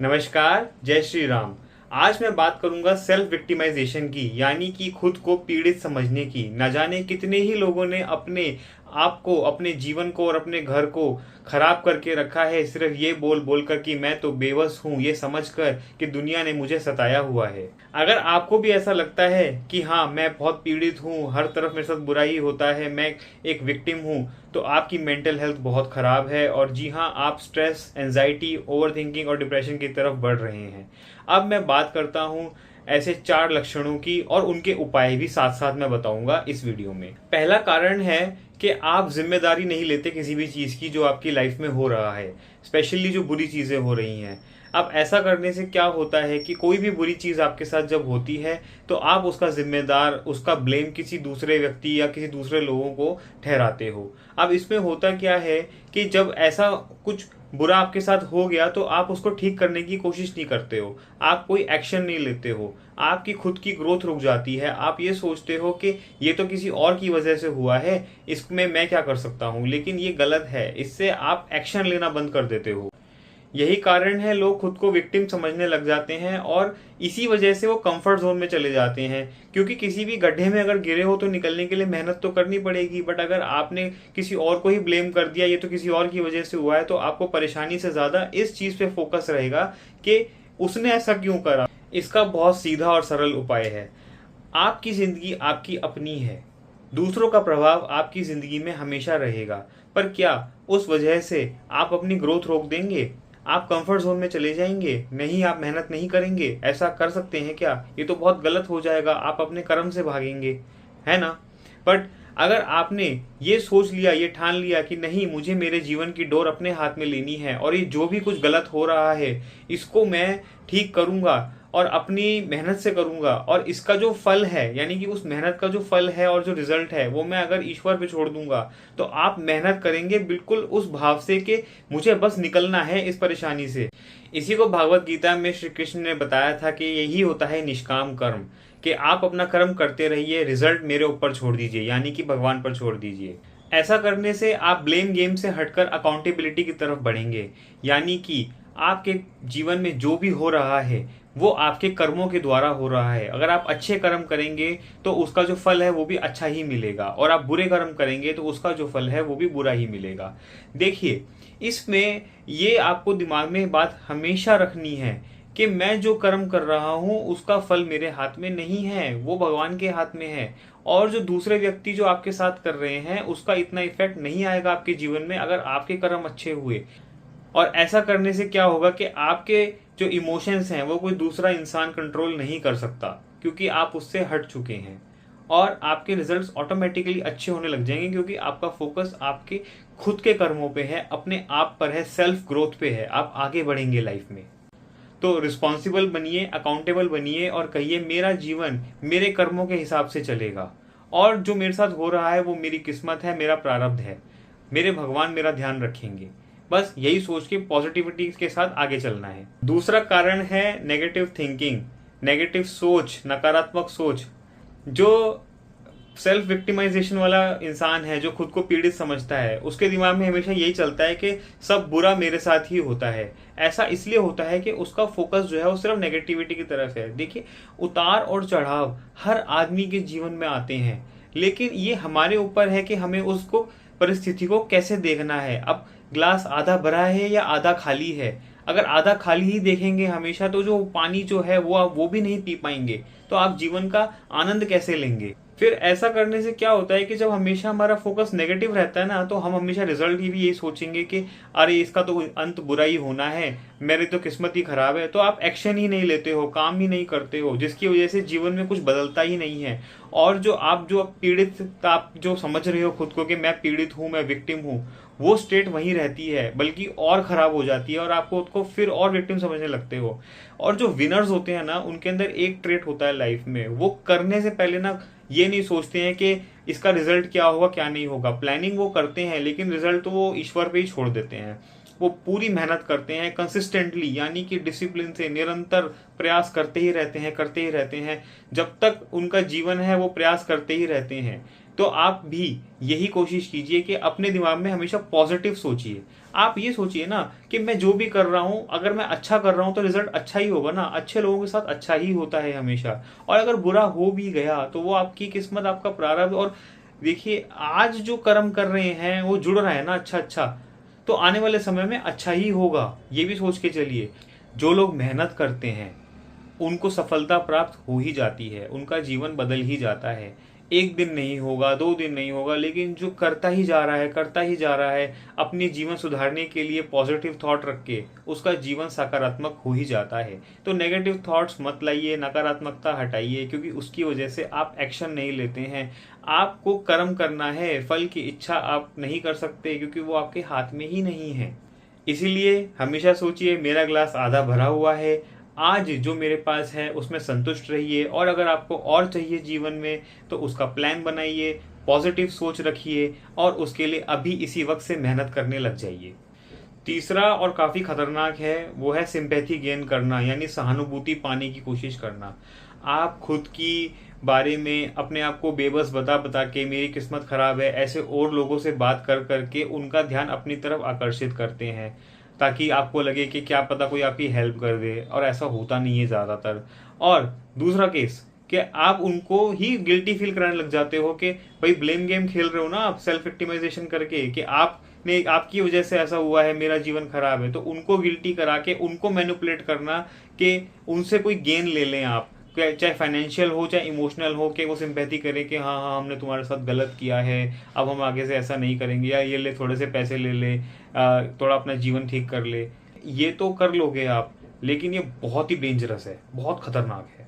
नमस्कार, जय श्री राम। आज मैं बात करूंगा सेल्फ विक्टिमाइजेशन की, यानी कि खुद को पीड़ित समझने की। न जाने कितने ही लोगों ने अपने आप को, अपने जीवन को और अपने घर को खराब करके रखा है, सिर्फ ये बोल बोल कर कि मैं तो बेबस हूँ, ये समझकर कि दुनिया ने मुझे सताया हुआ है। अगर आपको भी ऐसा लगता है कि हाँ, मैं बहुत पीड़ित हूँ, हर तरफ मेरे साथ बुरा ही होता है, मैं एक विक्टिम हूँ, तो आपकी मेंटल हेल्थ बहुत ख़राब है और जी हाँ, आप स्ट्रेस, एंजाइटी, ओवर थिंकिंग और डिप्रेशन की तरफ बढ़ रहे हैं। अब मैं बात करता हूँ ऐसे 4 लक्षणों की और उनके उपाय भी साथ साथ मैं बताऊंगा इस वीडियो में। पहला कारण है कि आप जिम्मेदारी नहीं लेते किसी भी चीज़ की जो आपकी लाइफ में हो रहा है, स्पेशली जो बुरी चीज़ें हो रही हैं। अब ऐसा करने से क्या होता है कि कोई भी बुरी चीज़ आपके साथ जब होती है तो आप उसका जिम्मेदार, उसका ब्लेम किसी दूसरे व्यक्ति या किसी दूसरे लोगों को ठहराते हो। अब इसमें होता क्या है कि जब ऐसा कुछ बुरा आपके साथ हो गया तो आप उसको ठीक करने की कोशिश नहीं करते हो, आप कोई एक्शन नहीं लेते हो, आपकी खुद की ग्रोथ रुक जाती है। आप ये सोचते हो कि ये तो किसी और की वजह से हुआ है, इसमें मैं क्या कर सकता हूँ, लेकिन ये गलत है। इससे आप एक्शन लेना बंद कर देते हो। यही कारण है लोग खुद को विक्टिम समझने लग जाते हैं और इसी वजह से वो कंफर्ट जोन में चले जाते हैं, क्योंकि किसी भी गड्ढे में अगर गिरे हो तो निकलने के लिए मेहनत तो करनी पड़ेगी। बट अगर आपने किसी और को ही ब्लेम कर दिया, ये तो किसी और की वजह से हुआ है, तो आपको परेशानी से ज़्यादा इस चीज़ पे फोकस रहेगा कि उसने ऐसा क्यों करा। इसका बहुत सीधा और सरल उपाय है। आपकी ज़िंदगी आपकी अपनी है, दूसरों का प्रभाव आपकी ज़िंदगी में हमेशा रहेगा, पर क्या उस वजह से आप अपनी ग्रोथ रोक देंगे? आप कंफर्ट जोन में चले जाएंगे? नहीं, आप मेहनत नहीं करेंगे? ऐसा कर सकते हैं क्या? ये तो बहुत गलत हो जाएगा, आप अपने कर्म से भागेंगे, है ना? बट अगर आपने ये सोच लिया, ये ठान लिया कि नहीं, मुझे मेरे जीवन की डोर अपने हाथ में लेनी है और ये जो भी कुछ गलत हो रहा है इसको मैं ठीक करूंगा और अपनी मेहनत से करूंगा, और इसका जो फल है, यानी कि उस मेहनत का जो फल है और जो रिजल्ट है, वो मैं अगर ईश्वर पे छोड़ दूंगा, तो आप मेहनत करेंगे बिल्कुल उस भाव से कि मुझे बस निकलना है इस परेशानी से। इसी को भागवत गीता में श्री कृष्ण ने बताया था कि यही होता है निष्काम कर्म, कि आप अपना कर्म करते रहिए, रिजल्ट मेरे ऊपर छोड़ दीजिए, यानी कि भगवान पर छोड़ दीजिए। ऐसा करने से आप ब्लेम गेम से हटकर अकाउंटेबिलिटी की तरफ बढ़ेंगे, यानी कि आपके जीवन में जो भी हो रहा है वो आपके कर्मों के द्वारा हो रहा है। अगर आप अच्छे कर्म करेंगे तो उसका जो फल है वो भी अच्छा ही मिलेगा, और आप बुरे कर्म करेंगे तो उसका जो फल है वो भी बुरा ही मिलेगा। देखिए, इसमें ये आपको दिमाग में बात हमेशा रखनी है कि मैं जो कर्म कर रहा हूँ उसका फल मेरे हाथ में नहीं है, वो भगवान के हाथ में है। और जो दूसरे व्यक्ति जो आपके साथ कर रहे हैं उसका इतना इफेक्ट नहीं आएगा आपके जीवन में अगर आपके कर्म अच्छे हुए। और ऐसा करने से क्या होगा कि आपके जो इमोशंस हैं वो कोई दूसरा इंसान कंट्रोल नहीं कर सकता, क्योंकि आप उससे हट चुके हैं। और आपके रिजल्ट्स ऑटोमेटिकली अच्छे होने लग जाएंगे, क्योंकि आपका फोकस आपके खुद के कर्मों पे है, अपने आप पर है, सेल्फ ग्रोथ पे है। आप आगे बढ़ेंगे लाइफ में। तो रिस्पॉन्सिबल बनिए, अकाउंटेबल बनिए और कहिए मेरा जीवन मेरे कर्मों के हिसाब से चलेगा, और जो मेरे साथ हो रहा है वो मेरी किस्मत है, मेरा प्रारब्ध है, मेरे भगवान मेरा ध्यान रखेंगे। बस यही सोच के पॉजिटिविटी के साथ आगे चलना है। दूसरा कारण है नेगेटिव थिंकिंग, नेगेटिव सोच, नकारात्मक सोच। जो सेल्फ विक्टिमाइजेशन वाला इंसान है, जो खुद को पीड़ित समझता है, उसके दिमाग में हमेशा यही चलता है कि सब बुरा मेरे साथ ही होता है। ऐसा इसलिए होता है कि उसका फोकस जो है वो सिर्फ नेगेटिविटी की तरफ है। देखिए, उतार और चढ़ाव हर आदमी के जीवन में आते हैं, लेकिन ये हमारे ऊपर है कि हमें उसको, परिस्थिति को कैसे देखना है। अब ग्लास आधा भरा है या आधा खाली है? अगर आधा खाली ही देखेंगे हमेशा तो जो पानी जो है वो आप वो भी नहीं पी पाएंगे, तो आप जीवन का आनंद कैसे लेंगे? फिर ऐसा करने से क्या होता है कि जब हमेशा हमारा फोकस नेगेटिव रहता है ना, तो हम हमेशा रिजल्ट की भी यही सोचेंगे कि अरे इसका तो अंत बुरा ही होना है, मेरी तो किस्मत ही खराब है। तो आप एक्शन ही नहीं लेते हो, काम ही नहीं करते हो, जिसकी वजह से जीवन में कुछ बदलता ही नहीं है। और जो पीड़ित, आप जो समझ रहे हो खुद को कि मैं पीड़ित हूँ, मैं विक्टिम हूँ, वो स्टेट वहीं रहती है, बल्कि और खराब हो जाती है, और आपको उसको फिर और विक्टिम समझने लगते हो। और जो विनर्स होते हैं ना, उनके अंदर एक ट्रेट होता है लाइफ में, वो करने से पहले ना ये नहीं सोचते हैं कि इसका रिजल्ट क्या होगा क्या नहीं होगा। प्लानिंग वो करते हैं, लेकिन रिजल्ट तो वो ईश्वर पे ही छोड़ देते हैं। वो पूरी मेहनत करते हैं कंसिस्टेंटली, यानी कि डिसिप्लिन से निरंतर प्रयास करते ही रहते हैं। जब तक उनका जीवन है वो प्रयास करते ही रहते हैं। तो आप भी यही कोशिश कीजिए कि अपने दिमाग में हमेशा पॉजिटिव सोचिए। आप ये सोचिए ना कि मैं जो भी कर रहा हूँ, अगर मैं अच्छा कर रहा हूँ तो रिजल्ट अच्छा ही होगा ना। अच्छे लोगों के साथ अच्छा ही होता है हमेशा, और अगर बुरा हो भी गया तो वो आपकी किस्मत, आपका प्रारब्ध। और देखिए, आज जो कर्म कर रहे हैं वो जुड़ रहा है ना अच्छा अच्छा, तो आने वाले समय में अच्छा ही होगा, ये भी सोच के चलिए। जो लोग मेहनत करते हैं उनको सफलता प्राप्त हो ही जाती है, उनका जीवन बदल ही जाता है। एक दिन नहीं होगा, 2 दिन नहीं होगा, लेकिन जो करता ही जा रहा है, करता ही जा रहा है, अपने जीवन सुधारने के लिए पॉजिटिव थॉट रख के, उसका जीवन सकारात्मक हो ही जाता है। तो नेगेटिव थॉट्स मत लाइए, नकारात्मकता हटाइए, क्योंकि उसकी वजह से आप एक्शन नहीं लेते हैं। आपको कर्म करना है, फल की इच्छा आप नहीं कर सकते, क्योंकि वो आपके हाथ में ही नहीं है। इसीलिए हमेशा सोचिए, मेरा ग्लास आधा भरा हुआ है, आज जो मेरे पास है उसमें संतुष्ट रहिए, और अगर आपको और चाहिए जीवन में तो उसका प्लान बनाइए, पॉजिटिव सोच रखिए, और उसके लिए अभी इसी वक्त से मेहनत करने लग जाइए। तीसरा और काफी खतरनाक है, वो है सिंपैथी गेन करना, यानी सहानुभूति पाने की कोशिश करना। आप खुद की बारे में अपने आप को बेबस बता बता के, मेरी किस्मत खराब है, ऐसे और लोगों से बात कर करके उनका ध्यान अपनी तरफ आकर्षित करते हैं, ताकि आपको लगे कि क्या पता कोई आपकी हेल्प कर दे, और ऐसा होता नहीं है ज़्यादातर। और दूसरा केस, कि आप उनको ही गिल्टी फील कराने लग जाते हो कि भाई ब्लेम गेम खेल रहे हो ना आप, सेल्फ विक्टिमाइजेशन करके, कि आपने, आपकी वजह से ऐसा हुआ है, मेरा जीवन खराब है, तो उनको गिल्टी करा के उनको मैनिपुलेट करना कि उनसे कोई गेन ले लें आप, चाहे फाइनेंशियल हो चाहे इमोशनल हो, कि वो सिंपैथी करे कि हाँ हाँ हमने तुम्हारे साथ गलत किया है, अब हम आगे से ऐसा नहीं करेंगे, या ये ले थोड़े से पैसे ले ले, थोड़ा अपना जीवन ठीक कर ले। ये तो कर लोगे आप, लेकिन ये बहुत ही डेंजरस है, बहुत खतरनाक है।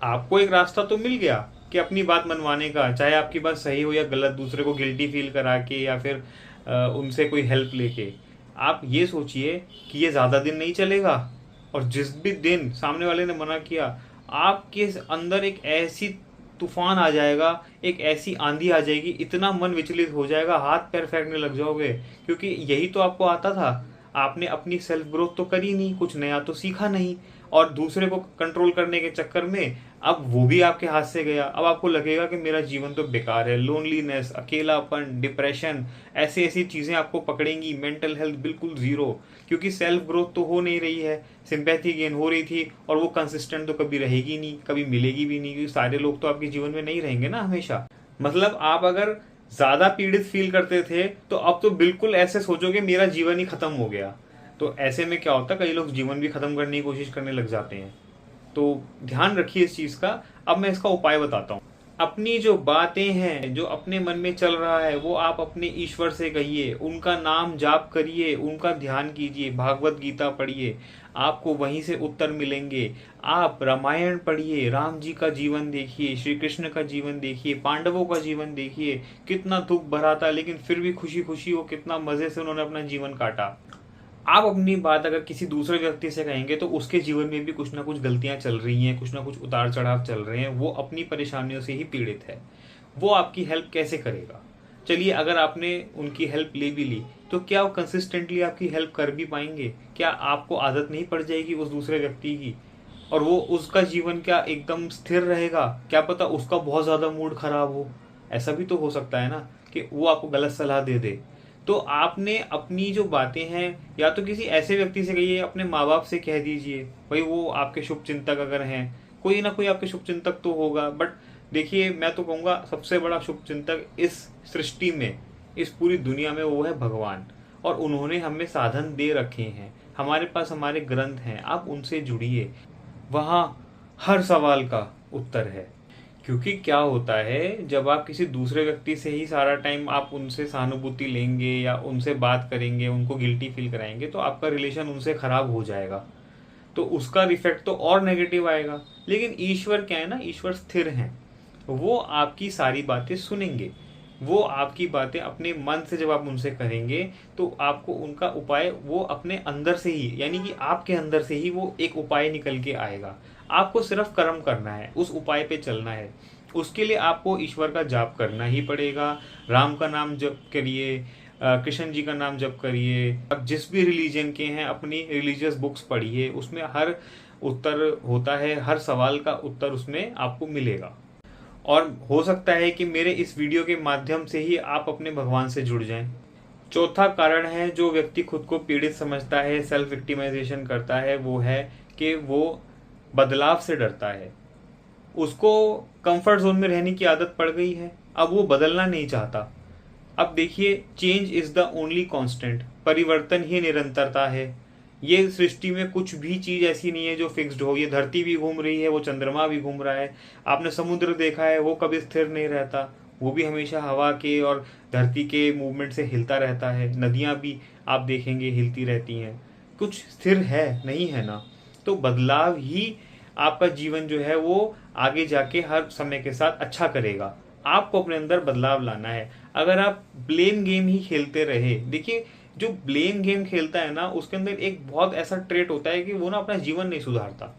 आपको एक रास्ता तो मिल गया कि अपनी बात मनवाने का, चाहे आपकी बात सही हो या गलत, दूसरे को गिल्टी फील करा के या फिर उनसे कोई हेल्प लेके। आप ये सोचिए कि ये ज़्यादा दिन नहीं चलेगा, और जिस भी दिन सामने वाले ने मना किया, आपके अंदर एक ऐसी तूफान आ जाएगा, एक ऐसी आंधी आ जाएगी, इतना मन विचलित हो जाएगा, हाथ पैर फेंकने लग जाओगे, क्योंकि यही तो आपको आता था। आपने अपनी सेल्फ ग्रोथ तो करी नहीं, कुछ नया तो सीखा नहीं, और दूसरे को कंट्रोल करने के चक्कर में अब वो भी आपके हाथ से गया। अब आपको लगेगा कि मेरा जीवन तो बेकार है, लोनलीनेस, अकेलापन, डिप्रेशन, ऐसी ऐसी चीज़ें आपको पकड़ेंगी, मेंटल हेल्थ बिल्कुल ज़ीरो, क्योंकि सेल्फ ग्रोथ तो हो नहीं रही है, सिंपैथी गेन हो रही थी, और वो कंसिस्टेंट तो कभी रहेगी नहीं, कभी मिलेगी भी नहीं, क्योंकि सारे लोग तो आपके जीवन में नहीं रहेंगे ना हमेशा। मतलब आप अगर ज़्यादा पीड़ित फील करते थे, तो अब तो बिल्कुल ऐसे सोचोगे मेरा जीवन ही खत्म हो गया। तो ऐसे में क्या होता है, कई लोग जीवन भी खत्म करने की कोशिश करने लग जाते हैं। तो ध्यान रखिए इस चीज का। अब मैं इसका उपाय बताता हूँ। अपनी जो बातें हैं, जो अपने मन में चल रहा है, वो आप अपने ईश्वर से कहिए, उनका नाम जाप करिए, उनका ध्यान कीजिए, भागवत गीता पढ़िए, आपको वहीं से उत्तर मिलेंगे। आप रामायण पढ़िए, राम जी का जीवन देखिए, श्री कृष्ण का जीवन देखिए, पांडवों का जीवन देखिए, कितना दुख भरा था, लेकिन फिर भी खुशी खुशी वो कितना मजे से उन्होंने अपना जीवन काटा। आप अपनी बात अगर किसी दूसरे व्यक्ति से कहेंगे तो उसके जीवन में भी कुछ ना कुछ गलतियां चल रही हैं, कुछ ना कुछ उतार चढ़ाव चल रहे हैं, वो अपनी परेशानियों से ही पीड़ित है, वो आपकी हेल्प कैसे करेगा। चलिए, अगर आपने उनकी हेल्प ले भी ली, तो क्या वो कंसिस्टेंटली आपकी हेल्प कर भी पाएंगे? क्या आपको आदत नहीं पड़ जाएगी उस दूसरे व्यक्ति की, और वो उसका जीवन क्या एकदम स्थिर रहेगा? क्या पता उसका बहुत ज़्यादा मूड खराब हो, ऐसा भी तो हो सकता है ना, कि वो आपको गलत सलाह दे दे। तो आपने अपनी जो बातें हैं, या तो किसी ऐसे व्यक्ति से कहिए, अपने माँ बाप से कह दीजिए, भाई वो आपके शुभ चिंतक अगर हैं, कोई ना कोई आपके शुभ चिंतक तो होगा। बट देखिए, मैं तो कहूँगा सबसे बड़ा शुभ चिंतक इस सृष्टि में, इस पूरी दुनिया में, वो है भगवान। और उन्होंने हमें साधन दे रखे हैं, हमारे पास हमारे ग्रंथ हैं, आप उनसे जुड़िए, वहाँ हर सवाल का उत्तर है। क्योंकि क्या होता है, जब आप किसी दूसरे व्यक्ति से ही सारा टाइम आप उनसे सहानुभूति लेंगे या उनसे बात करेंगे, उनको गिल्टी फील कराएंगे, तो आपका रिलेशन उनसे खराब हो जाएगा, तो उसका इफेक्ट तो और नेगेटिव आएगा। लेकिन ईश्वर क्या है ना, ईश्वर स्थिर हैं, वो आपकी सारी बातें सुनेंगे, वो आपकी बातें अपने मन से जब आप उनसे करेंगे, तो आपको उनका उपाय वो अपने अंदर से ही, यानी कि आपके अंदर से ही वो एक उपाय निकल के आएगा। आपको सिर्फ कर्म करना है, उस उपाय पे चलना है। उसके लिए आपको ईश्वर का जाप करना ही पड़ेगा। राम का नाम जप करिए, कृष्ण जी का नाम जप करिए। अब जिस भी रिलीजन के हैं, अपनी रिलीजियस बुक्स पढ़िए, उसमें हर उत्तर होता है, हर सवाल का उत्तर उसमें आपको मिलेगा। और हो सकता है कि मेरे इस वीडियो के माध्यम से ही आप अपने भगवान से जुड़ जाएं। चौथा कारण है जो व्यक्ति खुद को पीड़ित समझता है, सेल्फ विक्टिमाइजेशन करता है, वो है कि वो बदलाव से डरता है। उसको कंफर्ट जोन में रहने की आदत पड़ गई है, अब वो बदलना नहीं चाहता। अब देखिए, change is the only constant, परिवर्तन ही निरंतरता है। ये सृष्टि में कुछ भी चीज ऐसी नहीं है जो फिक्स्ड हो। ये धरती भी घूम रही है, वो चंद्रमा भी घूम रहा है। आपने समुद्र देखा है, वो कभी स्थिर नहीं रहता, वो भी हमेशा हवा के और धरती के मूवमेंट से हिलता रहता है। नदियां भी आप देखेंगे हिलती रहती हैं। कुछ स्थिर है नहीं है ना। तो बदलाव ही आपका जीवन जो है वो आगे जाके हर समय के साथ अच्छा करेगा। आपको अपने अंदर बदलाव लाना है। अगर आप ब्लेम गेम ही खेलते रहे, देखिए जो ब्लेम गेम खेलता है ना, उसके अंदर एक बहुत ऐसा ट्रेट होता है कि वो ना अपना जीवन नहीं सुधारता।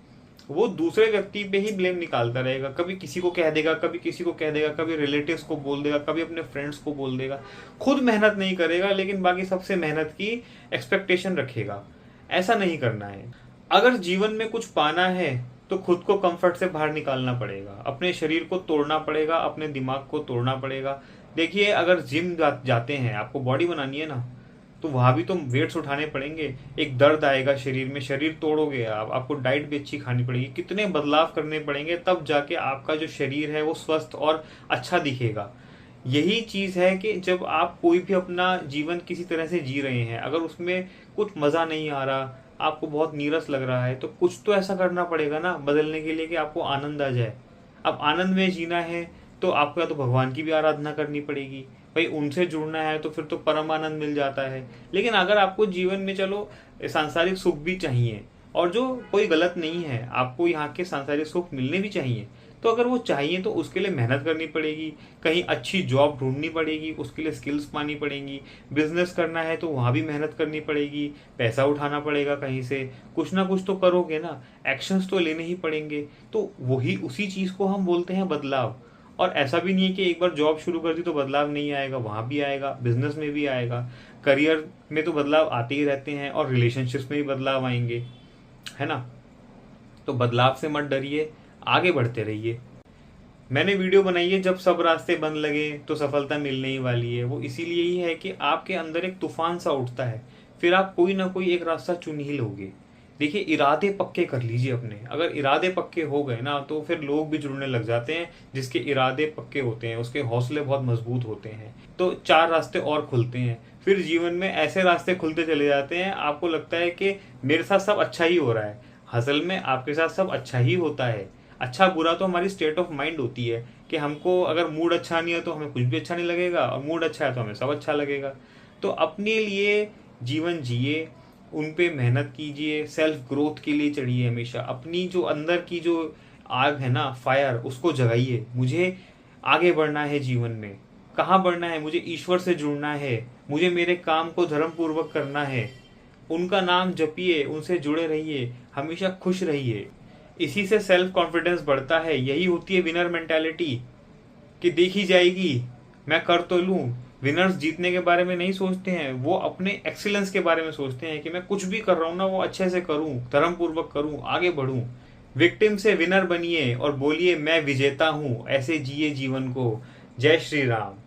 वो दूसरे व्यक्ति पे ही ब्लेम निकालता रहेगा, कभी किसी को कह देगा, कभी किसी को कह देगा, कभी रिलेटिव्स को बोल देगा, कभी अपने फ्रेंड्स को बोल देगा। खुद मेहनत नहीं करेगा, लेकिन बाकी सबसे मेहनत की एक्सपेक्टेशन रखेगा। ऐसा नहीं करना है। अगर जीवन में कुछ पाना है तो खुद को कंफर्ट से बाहर निकालना पड़ेगा, अपने शरीर को तोड़ना पड़ेगा, अपने दिमाग को तोड़ना पड़ेगा। देखिए, अगर जिम जाते हैं, आपको बॉडी बनानी है ना, तो वहां भी तो वेट्स उठाने पड़ेंगे। एक दर्द आएगा शरीर में, शरीर तोड़ोगे आप, आपको डाइट भी अच्छी खानी पड़ेगी, कितने बदलाव करने पड़ेंगे, तब जाके आपका जो शरीर है वो स्वस्थ और अच्छा दिखेगा। यही चीज है कि जब आप कोई भी अपना जीवन किसी तरह से जी रहे हैं, अगर उसमें कुछ मजा नहीं आ रहा, आपको बहुत नीरस लग रहा है, तो कुछ तो ऐसा करना पड़ेगा ना बदलने के लिए कि आपको आनंद आ जाए। अब आनंद में जीना है तो आपको या तो भगवान की भी आराधना करनी पड़ेगी, भाई उनसे जुड़ना है तो फिर तो परम आनंद मिल जाता है। लेकिन अगर आपको जीवन में चलो सांसारिक सुख भी चाहिए, और जो कोई गलत नहीं है, आपको यहाँ के सांसारिक सुख मिलने भी चाहिए, तो अगर वो चाहिए तो उसके लिए मेहनत करनी पड़ेगी, कहीं अच्छी जॉब ढूंढनी पड़ेगी, उसके लिए स्किल्स पानी पड़ेंगी। बिजनेस करना है तो वहाँ भी मेहनत करनी पड़ेगी, पैसा उठाना पड़ेगा कहीं से, कुछ ना कुछ तो करोगे ना, एक्शंस तो लेने ही पड़ेंगे। तो वही उसी चीज़ को हम बोलते हैं बदलाव। और ऐसा भी नहीं है कि एक बार जॉब शुरू कर दी तो बदलाव नहीं आएगा, वहाँ भी आएगा, बिजनेस में भी आएगा, करियर में तो बदलाव आते ही रहते हैं, और रिलेशनशिप्स में भी बदलाव आएंगे, है ना। तो बदलाव से मत डरिए, आगे बढ़ते रहिए। मैंने वीडियो बनाई है, जब सब रास्ते बंद लगे तो सफलता मिलने ही वाली है। वो इसीलिए ही है कि आपके अंदर एक तूफान सा उठता है, फिर आप कोई ना कोई एक रास्ता चुन ही लोगे। देखिए, इरादे पक्के कर लीजिए अपने। अगर इरादे पक्के हो गए ना, तो फिर लोग भी जुड़ने लग जाते हैं। जिसके इरादे पक्के होते हैं उसके हौसले बहुत मजबूत होते हैं, तो चार रास्ते और खुलते हैं। फिर जीवन में ऐसे रास्ते खुलते चले जाते हैं, आपको लगता है कि मेरे साथ सब अच्छा ही हो रहा है। असल में आपके साथ सब अच्छा ही होता है। अच्छा बुरा तो हमारी स्टेट ऑफ माइंड होती है कि हमको अगर मूड अच्छा नहीं है तो हमें कुछ भी अच्छा नहीं लगेगा, और मूड अच्छा है तो हमें सब अच्छा लगेगा। तो अपने लिए जीवन जिए, उन पे मेहनत कीजिए, सेल्फ ग्रोथ के लिए चढ़िए हमेशा। अपनी जो अंदर की जो आग है ना, फायर, उसको जगाइए। मुझे आगे बढ़ना है जीवन में। कहाँ बढ़ना है? मुझे ईश्वर से जुड़ना है, मुझे मेरे काम को धर्म पूर्वक करना है। उनका नाम जपिए, उनसे जुड़े रहिए, हमेशा खुश रहिए। इसी से सेल्फ कॉन्फिडेंस बढ़ता है। यही होती है विनर मेंटालिटी, कि देखी जाएगी, मैं कर तो लूं। विनर्स जीतने के बारे में नहीं सोचते हैं, वो अपने एक्सीलेंस के बारे में सोचते हैं कि मैं कुछ भी कर रहा हूं ना, वो अच्छे से करूं, धर्म पूर्वक करूं, आगे बढ़ूं। विक्टिम से विनर बनिए और बोलिए मैं विजेता हूं। ऐसे जिए जीवन को। जय श्री राम।